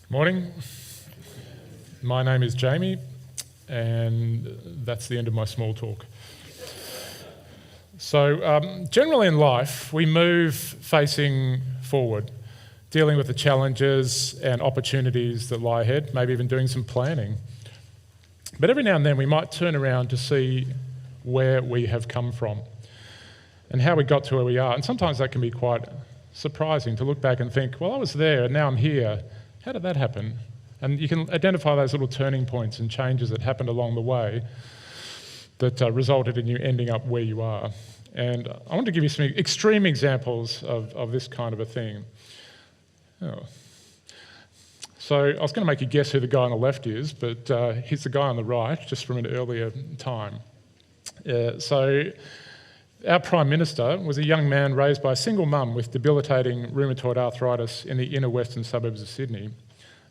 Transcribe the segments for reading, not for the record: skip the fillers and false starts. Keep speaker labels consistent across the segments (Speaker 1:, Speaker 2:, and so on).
Speaker 1: Morning. My name is Jamie, and that's the end of my small talk. So, generally in life, we move facing forward, dealing with the challenges and opportunities that lie ahead, maybe even doing some planning. But every now and then we might turn around to see where we have come from and how we got to where we are. And sometimes that can be quite surprising to look back and think, well, I was there and now I'm here. How did that happen? And you can identify those little turning points and changes that happened along the way that resulted in you ending up where you are. And I want to give you some extreme examples of this kind of a thing. Oh. So I was going to make you guess who the guy on the left is, but he's the guy on the right, just from an earlier time. So our Prime Minister was a young man raised by a single mum with debilitating rheumatoid arthritis in the inner western suburbs of Sydney.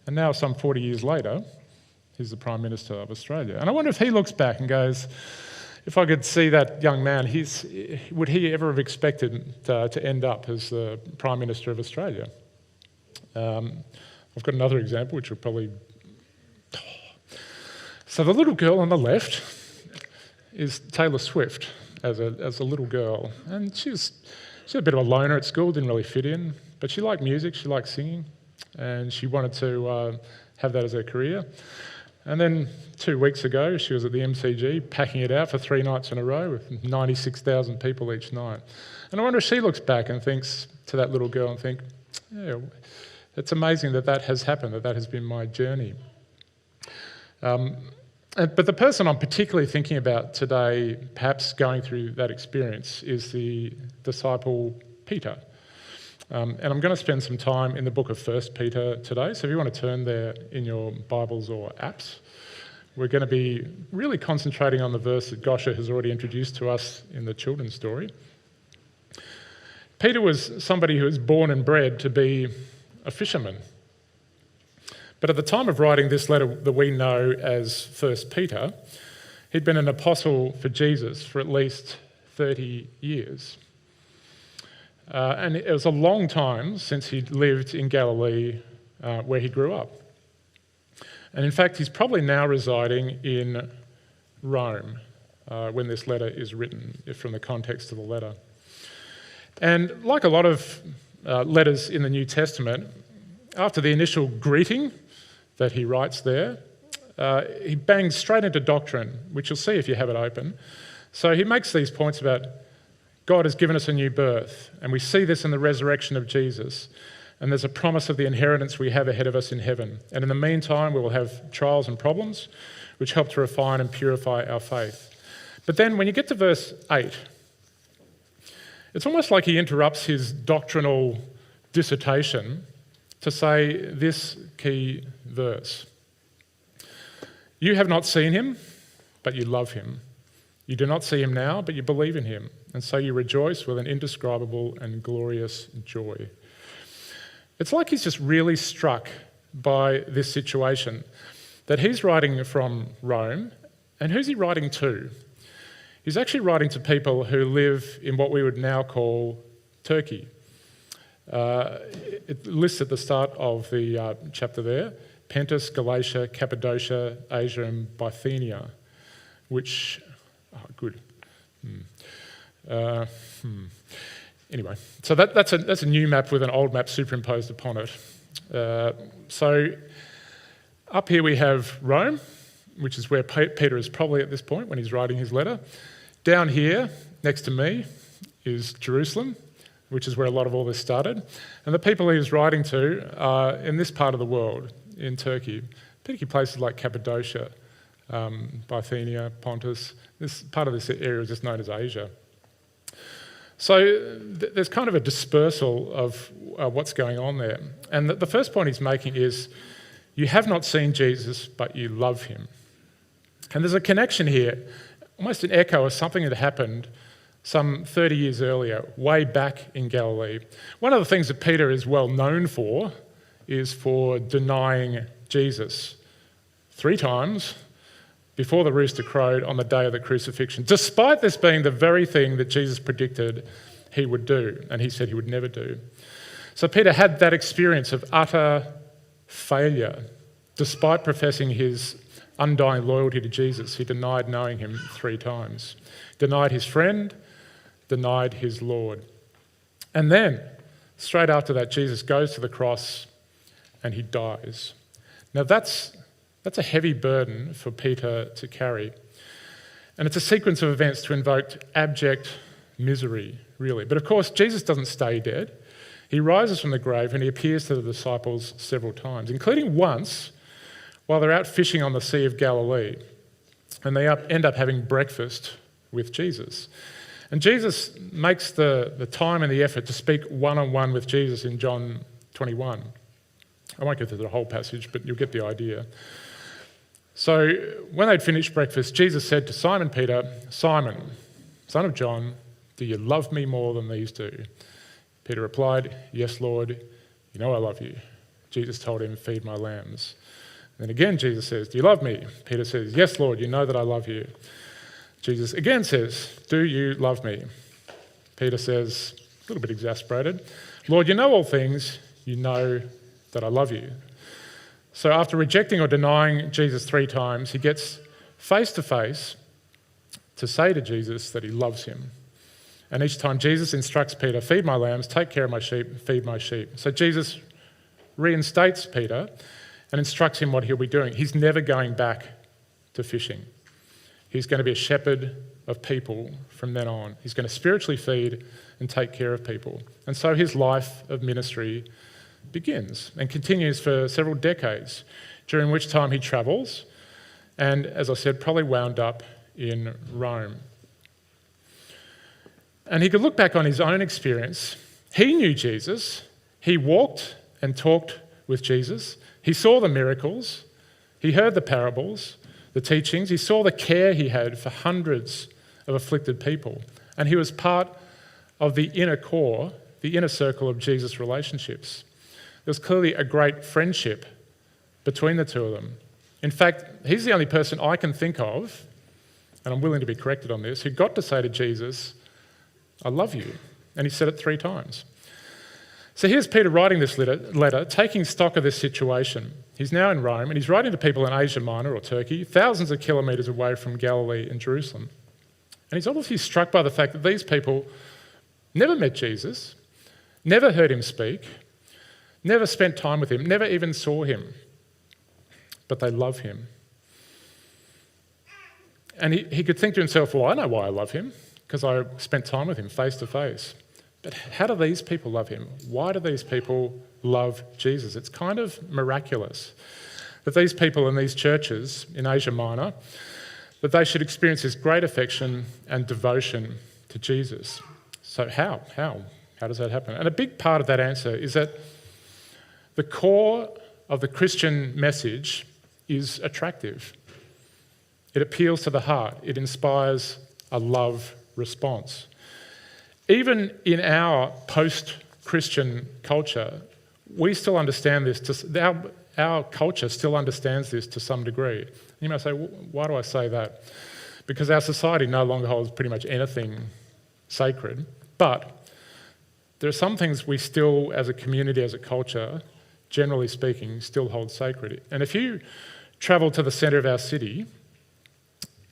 Speaker 1: And now, some 40 years later, he's the Prime Minister of Australia. And I wonder if he looks back and goes, if I could see that young man, would he ever have expected to end up as the Prime Minister of Australia? I've got another example, which will probably... So the little girl on the left is Taylor Swift as a little girl. And she was a bit of a loner at school, didn't really fit in, but she liked music, she liked singing, and she wanted to have that as her career. And then 2 weeks ago, she was at the MCG, packing it out for 3 nights in a row with 96,000 people each night. And I wonder if she looks back and thinks to that little girl and think, yeah, it's amazing that has happened, that has been my journey. But the person I'm particularly thinking about today, perhaps going through that experience, is the disciple Peter. And I'm going to spend some time in the book of 1 Peter today, so if you want to turn there in your Bibles or apps, we're going to be really concentrating on the verse that Gosha has already introduced to us in the children's story. Peter was somebody who was born and bred to be a fisherman. But at the time of writing this letter that we know as 1 Peter, he'd been an apostle for Jesus for at least 30 years. And it was a long time since he'd lived in Galilee where he grew up. And in fact, he's probably now residing in Rome when this letter is written, from the context of the letter. And like a lot of letters in the New Testament, after the initial greeting that he writes there, he bangs straight into doctrine, which you'll see if you have it open. So he makes these points about God has given us a new birth, and we see this in the resurrection of Jesus, and there's a promise of the inheritance we have ahead of us in heaven. And in the meantime, we will have trials and problems which help to refine and purify our faith. But then when you get to verse 8, it's almost like he interrupts his doctrinal dissertation to say this key verse. You have not seen him, but you love him. You do not see him now, but you believe in him, and so you rejoice with an indescribable and glorious joy. It's like he's just really struck by this situation, that he's writing from Rome, and who's he writing to? He's actually writing to people who live in what we would now call Turkey. It lists at the start of the chapter there, Pontus, Galatia, Cappadocia, Asia and Bithynia, which... Oh, good. Anyway, so that's a new map with an old map superimposed upon it. So up here we have Rome, which is where Peter is probably at this point when he's writing his letter. Down here, next to me, is Jerusalem, which is where a lot of all this started. And the people he was writing to are in this part of the world, in Turkey, particularly places like Cappadocia, Bithynia, Pontus. This part of this area is just known as Asia. So there's kind of a dispersal of what's going on there. And the first point he's making is, you have not seen Jesus, but you love him. And there's a connection here, almost an echo of something that happened some 30 years earlier, way back in Galilee. One of the things that Peter is well known for is for denying Jesus 3 times before the rooster crowed on the day of the crucifixion, despite this being the very thing that Jesus predicted he would do, and he said he would never do. So Peter had that experience of utter failure. Despite professing his undying loyalty to Jesus, he denied knowing him 3 times. Denied his friend, denied his Lord. And then, straight after that, Jesus goes to the cross and he dies. Now that's a heavy burden for Peter to carry. And it's a sequence of events to invoke abject misery, really. But of course, Jesus doesn't stay dead. He rises from the grave and he appears to the disciples several times, including once while they're out fishing on the Sea of Galilee. And they end up having breakfast with Jesus. And Jesus makes the time and the effort to speak one-on-one with Jesus in John 21. I won't go through the whole passage, but you'll get the idea. So when they'd finished breakfast, Jesus said to Simon Peter, "Simon, son of John, do you love me more than these do?" Peter replied, "Yes, Lord, you know I love you." Jesus told him, "Feed my lambs." Then again Jesus says, "Do you love me?" Peter says, "Yes, Lord, you know that I love you." Jesus again says, "Do you love me?" Peter says, a little bit exasperated, "Lord, you know all things, you know that I love you." So after rejecting or denying Jesus 3 times, he gets face to face to say to Jesus that he loves him. And each time Jesus instructs Peter, "Feed my lambs, take care of my sheep, feed my sheep." So Jesus reinstates Peter and instructs him what he'll be doing. He's never going back to fishing. He's going to be a shepherd of people from then on. He's going to spiritually feed and take care of people. And so his life of ministry begins and continues for several decades, during which time he travels and, as I said, probably wound up in Rome. And he could look back on his own experience. He knew Jesus. He walked and talked with Jesus. He saw the miracles. He heard the parables, the teachings. He saw the care he had for hundreds of afflicted people. And he was part of the inner core, the inner circle of Jesus' relationships. There was clearly a great friendship between the two of them. In fact, he's the only person I can think of, and I'm willing to be corrected on this, who got to say to Jesus, "I love you." And he said it 3 times. So here's Peter writing this letter, taking stock of this situation. He's now in Rome, and he's writing to people in Asia Minor or Turkey, thousands of kilometres away from Galilee and Jerusalem. And he's obviously struck by the fact that these people never met Jesus, never heard him speak, never spent time with him, never even saw him, but they love him. And he could think to himself, well, I know why I love him, because I spent time with him face to face. But how do these people love him? Why do these people love Jesus? It's kind of miraculous that these people in these churches in Asia Minor, that they should experience this great affection and devotion to Jesus. So how? How does that happen? And a big part of that answer is that the core of the Christian message is attractive. It appeals to the heart. It inspires a love response. Even in our post-Christian culture, we still understand this. Our culture still understands this to some degree. You may say, why do I say that? Because our society no longer holds pretty much anything sacred, but there are some things we still, as a community, as a culture, generally speaking, still hold sacred. And if you travel to the centre of our city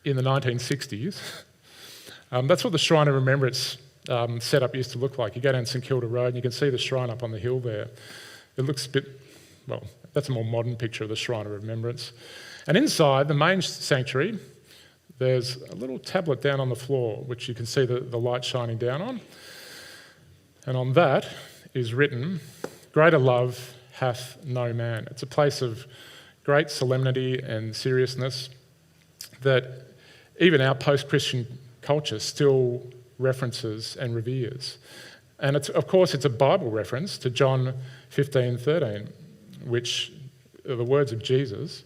Speaker 1: in the 1960s, that's what the Shrine of Remembrance setup used to look like. You go down St Kilda Road and you can see the shrine up on the hill there. It looks a bit, well, that's a more modern picture of the Shrine of Remembrance. And inside the main sanctuary, there's a little tablet down on the floor, which you can see the light shining down on. And on that is written, "Greater love hath no man." It's a place of great solemnity and seriousness that even our post-Christian culture still references and reveres. And of course it's a Bible reference to John 15:13, which are the words of Jesus,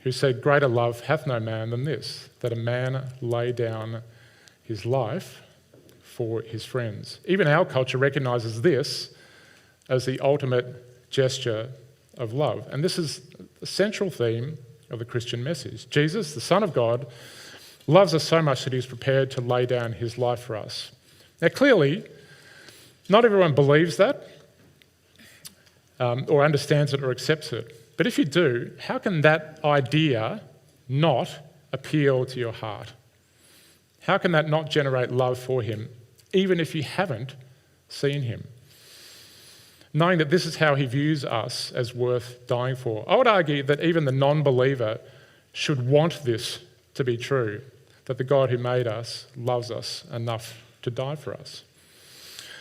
Speaker 1: who said, "Greater love hath no man than this, that a man lay down his life for his friends." Even our culture recognises this as the ultimate gesture of love. And this is the central theme of the Christian message. Jesus, the Son of God, loves us so much that he's prepared to lay down his life for us. Now clearly, not everyone believes that, or understands it or accepts it. But if you do, how can that idea not appeal to your heart? How can that not generate love for him, even if you haven't seen him? Knowing that this is how he views us as worth dying for. I would argue that even the non-believer should want this to be true, that the God who made us loves us enough to die for us.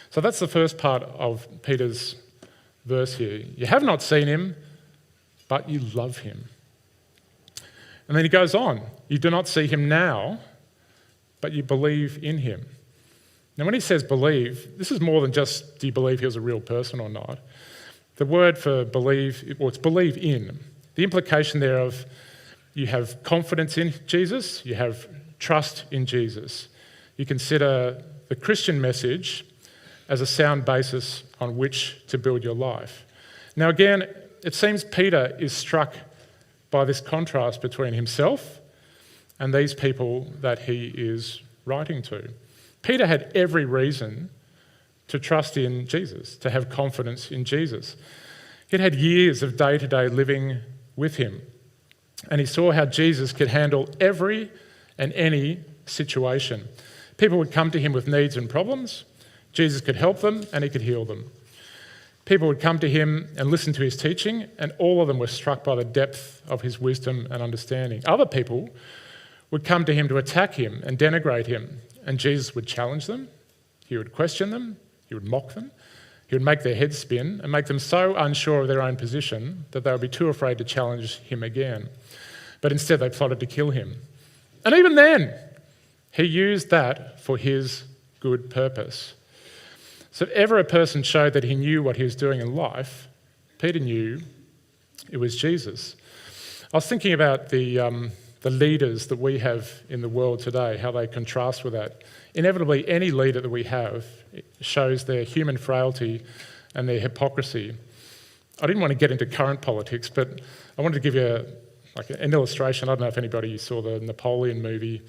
Speaker 1: So that's the first part of Peter's verse here. You have not seen him, but you love him. And then he goes on, you do not see him now, but you believe in him. Now when he says believe, this is more than just do you believe he was a real person or not. The word for believe, well, it's believe in. The implication there of you have confidence in Jesus, you have trust in Jesus. You consider the Christian message as a sound basis on which to build your life. Now again, it seems Peter is struck by this contrast between himself and these people that he is writing to. Peter had every reason to trust in Jesus, to have confidence in Jesus. He'd had years of day-to-day living with him, and he saw how Jesus could handle every and any situation. People would come to him with needs and problems. Jesus could help them and he could heal them. People would come to him and listen to his teaching, and all of them were struck by the depth of his wisdom and understanding. Other people would come to him to attack him and denigrate him, and Jesus would challenge them, he would question them, he would mock them, he would make their heads spin and make them so unsure of their own position that they would be too afraid to challenge him again. But instead they plotted to kill him. And even then, he used that for his good purpose. So if ever a person showed that he knew what he was doing in life, Peter knew it was Jesus. I was thinking about the leaders that we have in the world today, how they contrast with that. Inevitably, any leader that we have shows their human frailty and their hypocrisy. I didn't want to get into current politics, but I wanted to give you an illustration. I don't know if anybody saw the Napoleon movie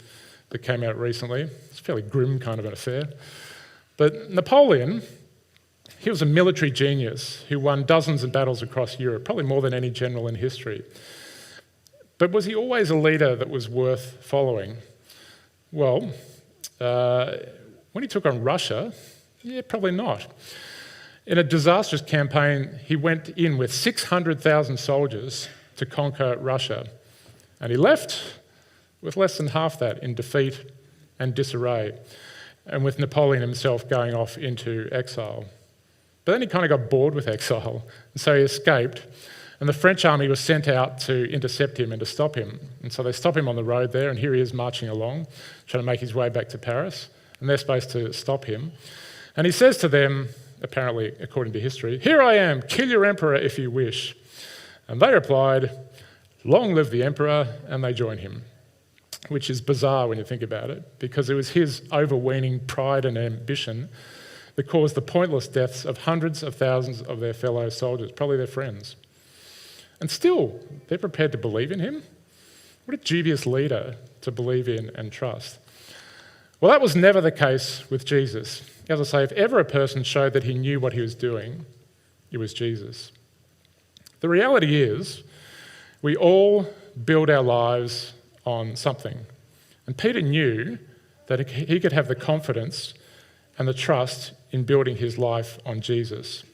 Speaker 1: that came out recently. It's a fairly grim kind of an affair. But Napoleon, he was a military genius who won dozens of battles across Europe, probably more than any general in history. But was he always a leader that was worth following? Well, when he took on Russia, yeah, probably not. In a disastrous campaign, he went in with 600,000 soldiers to conquer Russia. And he left with less than half that in defeat and disarray, and with Napoleon himself going off into exile. But then he kind of got bored with exile, and so he escaped, and the French army was sent out to intercept him and to stop him. And so they stop him on the road there, and here he is marching along, trying to make his way back to Paris, and they're supposed to stop him. And he says to them, apparently according to history, "Here I am, kill your emperor if you wish." And they replied, "Long live the emperor," and they join him. Which is bizarre when you think about it, because it was his overweening pride and ambition that caused the pointless deaths of hundreds of thousands of their fellow soldiers, probably their friends. And still, they're prepared to believe in him? What a dubious leader to believe in and trust. Well, that was never the case with Jesus. As I say, if ever a person showed that he knew what he was doing, it was Jesus. The reality is, we all build our lives on something. And Peter knew that he could have the confidence and the trust in building his life on Jesus.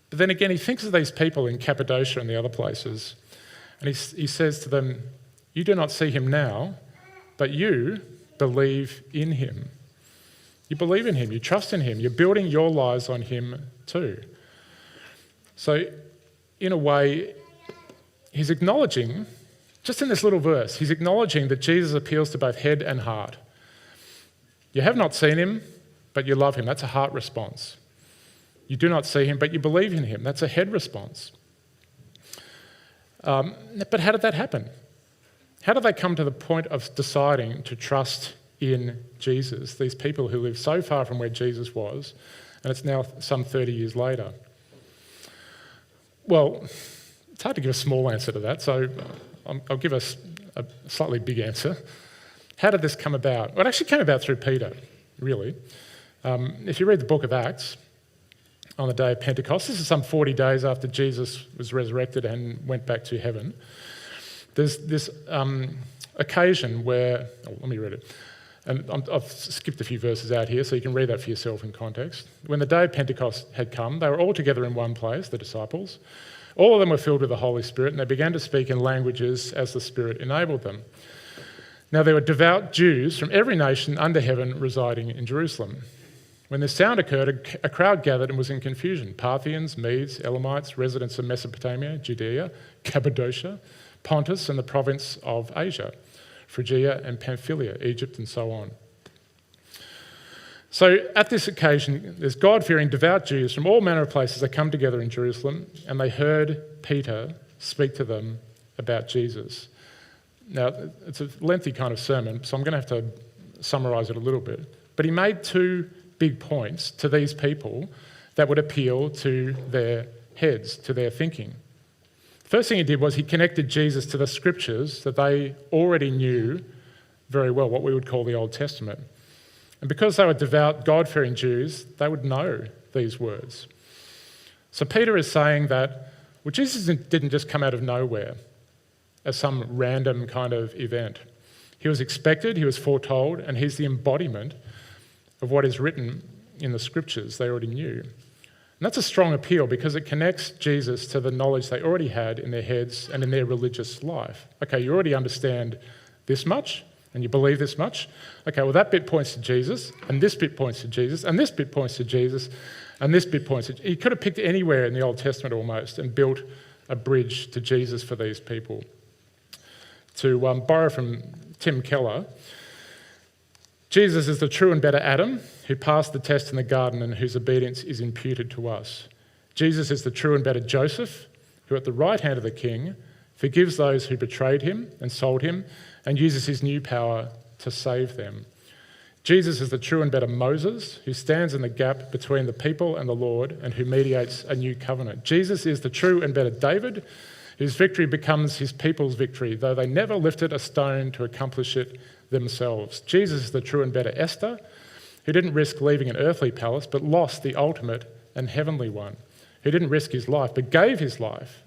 Speaker 1: But then again, he thinks of these people in Cappadocia and the other places, and he says to them, "You do not see him now, but you believe in him." You believe in him, you trust in him, you're building your lives on him too. So, in a way, he's acknowledging, just in this little verse, he's acknowledging that Jesus appeals to both head and heart. You have not seen him, but you love him. That's a heart response. You do not see him, but you believe in him. That's a head response. But how did that happen? How did they come to the point of deciding to trust in Jesus, these people who lived so far from where Jesus was, and it's now some 30 years later? Well, it's hard to give a small answer to that, so I'll give us a slightly big answer. How did this come about? Well, it actually came about through Peter, really. If you read the book of Acts, on the day of Pentecost. This is some 40 days after Jesus was resurrected and went back to heaven. There's this occasion where, let me read it. And I've skipped a few verses out here so you can read that for yourself in context. When the day of Pentecost had come, they were all together in one place, the disciples. All of them were filled with the Holy Spirit, and they began to speak in languages as the Spirit enabled them. Now there were devout Jews from every nation under heaven residing in Jerusalem. When this sound occurred, a crowd gathered and was in confusion. Parthians, Medes, Elamites, residents of Mesopotamia, Judea, Cappadocia, Pontus and the province of Asia, Phrygia and Pamphylia, Egypt and so on. So at this occasion, there's God-fearing devout Jews from all manner of places that come together in Jerusalem, and they heard Peter speak to them about Jesus. Now, it's a lengthy kind of sermon, so I'm going to have to summarise it a little bit. But he made two big points to these people that would appeal to their heads, to their thinking. First thing he did was he connected Jesus to the scriptures that they already knew very well, what we would call the Old Testament. And because they were devout, God-fearing Jews, they would know these words. So Peter is saying that, well, Jesus didn't just come out of nowhere as some random kind of event. He was expected, he was foretold, and he's the embodiment of what is written in the scriptures they already knew. And that's a strong appeal because it connects Jesus to the knowledge they already had in their heads and in their religious life. Okay, you already understand this much and you believe this much. Okay, well that bit points to Jesus, and this bit points to Jesus, and this bit points to Jesus, and this bit points to... He could have picked anywhere in the Old Testament almost and built a bridge to Jesus for these people. To borrow from Tim Keller, Jesus is the true and better Adam who passed the test in the garden and whose obedience is imputed to us. Jesus is the true and better Joseph who at the right hand of the king forgives those who betrayed him and sold him and uses his new power to save them. Jesus is the true and better Moses who stands in the gap between the people and the Lord and who mediates a new covenant. Jesus is the true and better David whose victory becomes his people's victory, though they never lifted a stone to accomplish it themselves. Jesus is the true and better Esther, who didn't risk leaving an earthly palace, but lost the ultimate and heavenly one, who didn't risk his life, but gave his life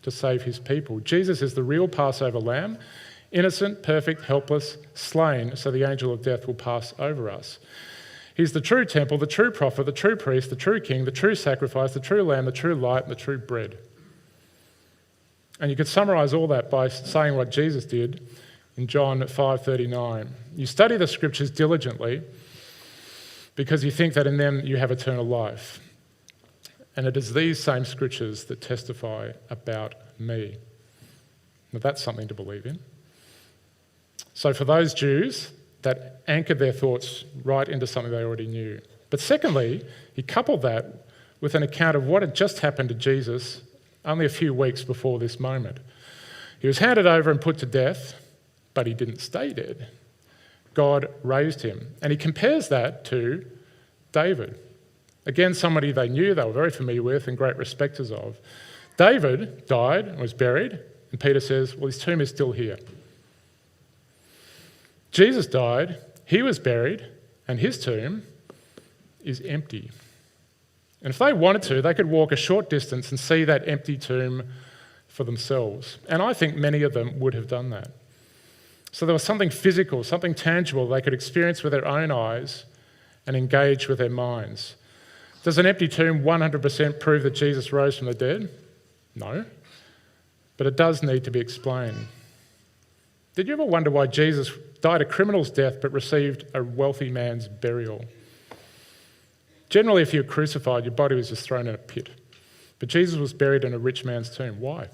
Speaker 1: to save his people. Jesus is the real Passover lamb, innocent, perfect, helpless, slain, so the angel of death will pass over us. He's the true temple, the true prophet, the true priest, the true king, the true sacrifice, the true lamb, the true light, and the true bread. And you could summarise all that by saying what Jesus did in John 5:39. You study the scriptures diligently because you think that in them you have eternal life. And it is these same scriptures that testify about me. Now that's something to believe in. So for those Jews, that anchored their thoughts right into something they already knew. But secondly, he coupled that with an account of what had just happened to Jesus only a few weeks before this moment. He was handed over and put to death, but he didn't stay dead. God raised him. And he compares that to David. Again, somebody they knew, they were very familiar with and great respecters of. David died and was buried, and Peter says, well, his tomb is still here. Jesus died, he was buried, and his tomb is empty. And if they wanted to, they could walk a short distance and see that empty tomb for themselves. And I think many of them would have done that. So there was something physical, something tangible they could experience with their own eyes and engage with their minds. Does an empty tomb 100% prove that Jesus rose from the dead? No. But it does need to be explained. Did you ever wonder why Jesus died a criminal's death but received a wealthy man's burial? Generally, if you were crucified, your body was just thrown in a pit. But Jesus was buried in a rich man's tomb. Why?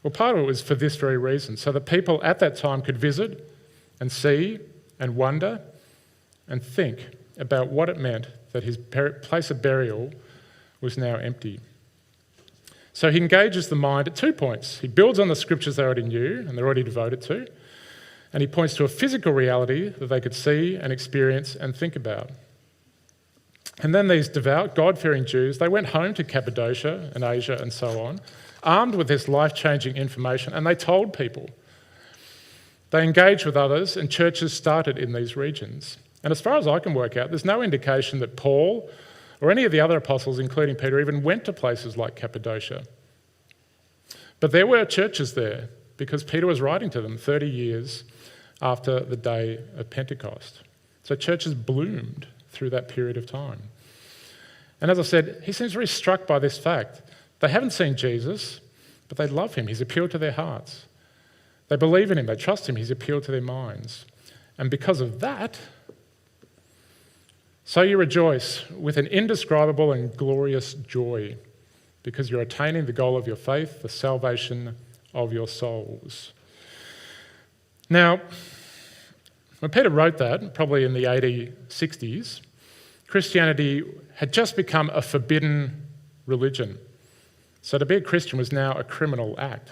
Speaker 1: Well, part of it was for this very reason, so that people at that time could visit and see and wonder and think about what it meant that his place of burial was now empty. So he engages the mind at 2 points. He builds on the scriptures they already knew and they're already devoted to, and he points to a physical reality that they could see and experience and think about. And then these devout, God-fearing Jews, they went home to Cappadocia and Asia and so on, armed with this life-changing information, and they told people. They engaged with others, and churches started in these regions. And as far as I can work out, there's no indication that Paul or any of the other apostles, including Peter, even went to places like Cappadocia. But there were churches there because Peter was writing to them 30 years after the day of Pentecost. So churches bloomed through that period of time. And as I said, he seems very struck by this fact. They haven't seen Jesus, but they love him. He's appealed to their hearts. They believe in him. They trust him. He's appealed to their minds. And because of that, so you rejoice with an indescribable and glorious joy, because you're attaining the goal of your faith, the salvation of your souls. Now, when Peter wrote that, probably in the AD 60s, Christianity had just become a forbidden religion. So to be a Christian was now a criminal act,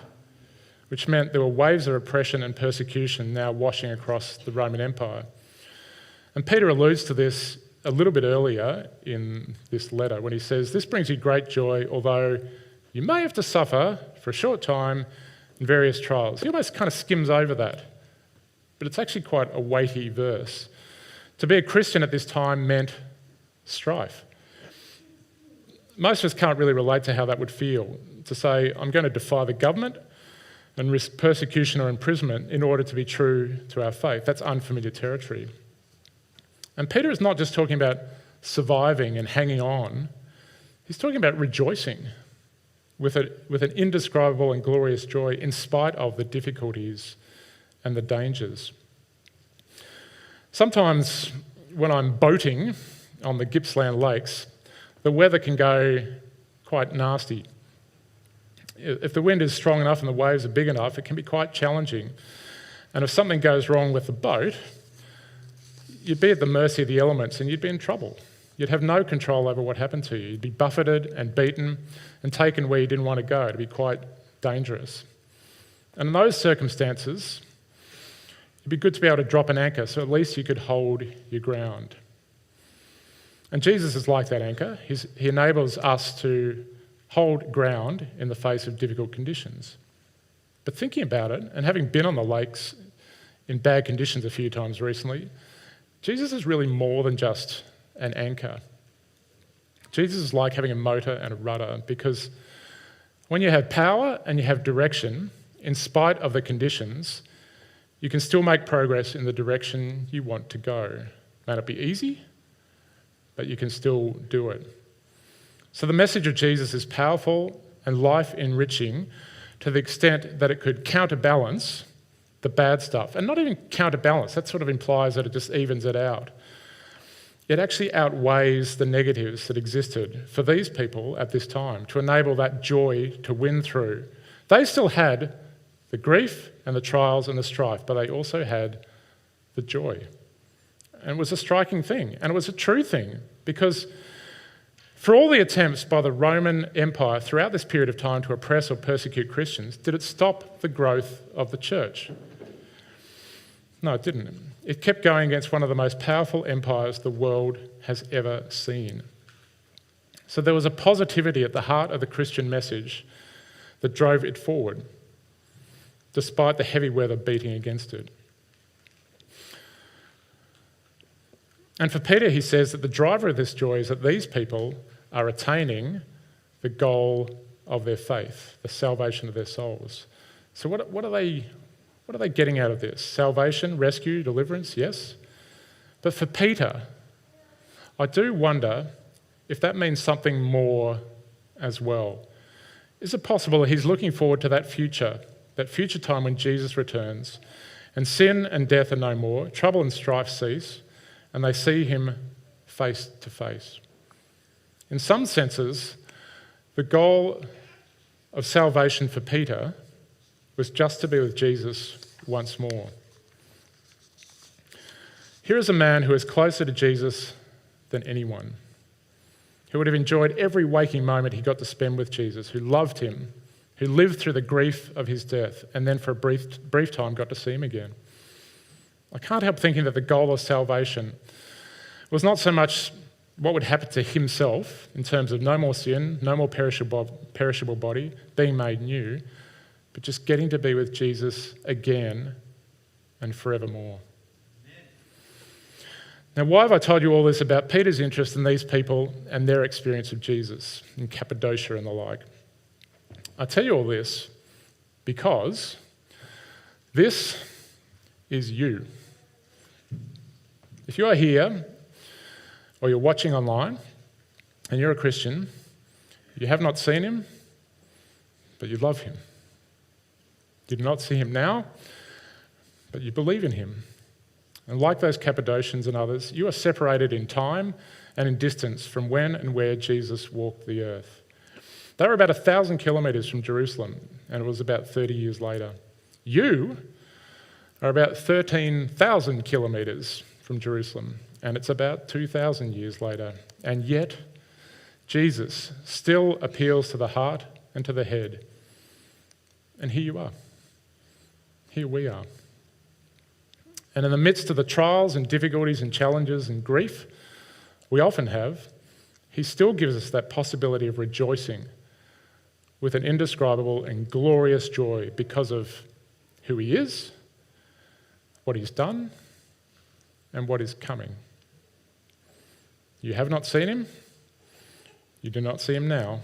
Speaker 1: which meant there were waves of oppression and persecution now washing across the Roman Empire. And Peter alludes to this a little bit earlier in this letter when he says, "This brings you great joy, although you may have to suffer for a short time in various trials." He almost kind of skims over that, but it's actually quite a weighty verse. To be a Christian at this time meant strife. Most of us can't really relate to how that would feel, to say, I'm going to defy the government and risk persecution or imprisonment in order to be true to our faith. That's unfamiliar territory. And Peter is not just talking about surviving and hanging on. He's talking about rejoicing with an indescribable and glorious joy in spite of the difficulties and the dangers. Sometimes when I'm boating on the Gippsland Lakes, the weather can go quite nasty. If the wind is strong enough and the waves are big enough, it can be quite challenging. And if something goes wrong with the boat, you'd be at the mercy of the elements and you'd be in trouble. You'd have no control over what happened to you. You'd be buffeted and beaten and taken where you didn't want to go. It'd be quite dangerous. And in those circumstances, it'd be good to be able to drop an anchor so at least you could hold your ground. And Jesus is like that anchor. He enables us to hold ground in the face of difficult conditions. But thinking about it, and having been on the lakes in bad conditions a few times recently, Jesus is really more than just an anchor. Jesus is like having a motor and a rudder, because when you have power and you have direction, in spite of the conditions, you can still make progress in the direction you want to go. May not be easy, but you can still do it. So the message of Jesus is powerful and life-enriching to the extent that it could counterbalance the bad stuff. And not even counterbalance, that sort of implies that it just evens it out. It actually outweighs the negatives that existed for these people at this time to enable that joy to win through. They still had the grief and the trials and the strife, but they also had the joy. And it was a striking thing, and it was a true thing, because for all the attempts by the Roman Empire throughout this period of time to oppress or persecute Christians, did it stop the growth of the church? No, it didn't. It kept going against one of the most powerful empires the world has ever seen. So there was a positivity at the heart of the Christian message that drove it forward, despite the heavy weather beating against it. And for Peter, he says that the driver of this joy is that these people are attaining the goal of their faith, the salvation of their souls. So what are they getting out of this? Salvation, rescue, deliverance, yes. But for Peter, I do wonder if that means something more as well. Is it possible that he's looking forward to that future time when Jesus returns and sin and death are no more, trouble and strife cease, and they see him face to face? In some senses, the goal of salvation for Peter was just to be with Jesus once more. Here is a man who is closer to Jesus than anyone, who would have enjoyed every waking moment he got to spend with Jesus, who loved him, who lived through the grief of his death, and then for a brief time got to see him again. I can't help thinking that the goal of salvation was not so much what would happen to himself in terms of no more sin, no more perishable body, being made new, but just getting to be with Jesus again and forevermore. Now, why have I told you all this about Peter's interest in these people and their experience of Jesus in Cappadocia and the like? I tell you all this because this is you. If you are here or you're watching online and you're a Christian, you have not seen him, but you love him. You do not see him now, but you believe in him. And like those Cappadocians and others, you are separated in time and in distance from when and where Jesus walked the earth. They were about 1,000 kilometres from Jerusalem, and it was about 30 years later. You are about 13,000 kilometres from Jerusalem, and it's about 2,000 years later. And yet, Jesus still appeals to the heart and to the head. And here you are. Here we are. And in the midst of the trials and difficulties and challenges and grief we often have, he still gives us that possibility of rejoicing with an indescribable and glorious joy because of who he is, what he's done, and what is coming. You have not seen him, you do not see him now,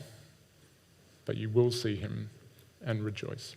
Speaker 1: but you will see him and rejoice.